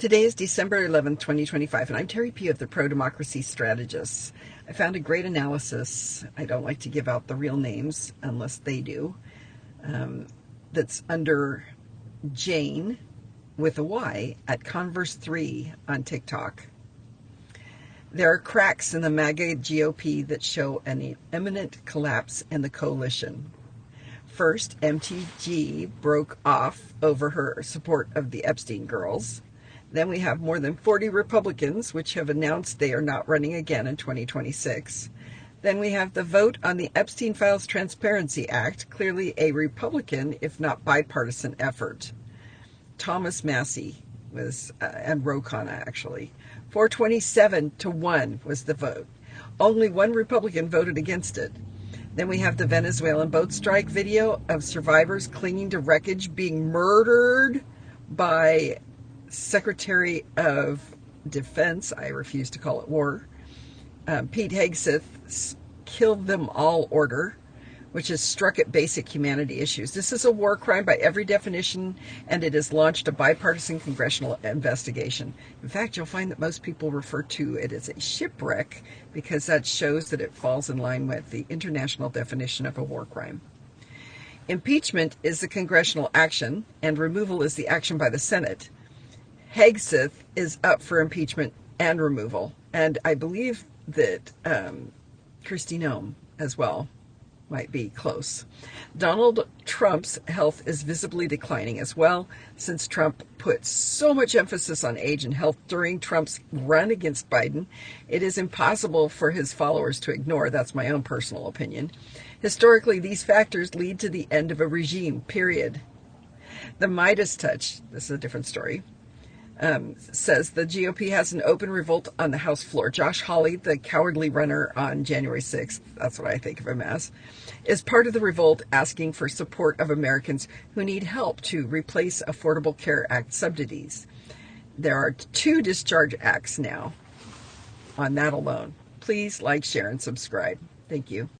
Today is December 11th, 2025, and I'm Terry P. of the Pro-Democracy Strategists. I found a great analysis. I don't like to give out the real names unless they do. That's under Jane with a Y at Converse3 on TikTok. There are cracks in the MAGA GOP that show an imminent collapse in the coalition. First, MTG broke off over her support of the Epstein girls. Then we have more than 40 Republicans, which have announced they are not running again in 2026. Then we have the vote on the Epstein Files Transparency Act, clearly a Republican, if not bipartisan effort. Thomas Massey was, and Ro Khanna actually. 427-1 was the vote. Only one Republican voted against it. Then we have the Venezuelan boat strike video of survivors clinging to wreckage being murdered by Secretary of Defense, I refuse to call it war, Pete Hegseth's kill them all order, which has struck at basic humanity issues. This is a war crime by every definition, and it has launched a bipartisan congressional investigation. In fact, you'll find that most people refer to it as a shipwreck because that shows that it falls in line with the international definition of a war crime. Impeachment is the congressional action, and removal is the action by the Senate. Hegseth is up for impeachment and removal, and I believe that Kristi Noem as well might be close. Donald Trump's health is visibly declining as well, since Trump put so much emphasis on age and health during Trump's run against Biden. It is impossible for his followers to ignore. That's my own personal opinion. Historically, these factors lead to the end of a regime, period. The Midas touch, this is a different story, says the GOP has an open revolt on the House floor. Josh Hawley, the cowardly runner on January 6th, that's what I think of him as, is part of the revolt, asking for support of Americans who need help to replace Affordable Care Act subsidies. There are 2 discharge acts now on that alone. Please like, share, and subscribe. Thank you.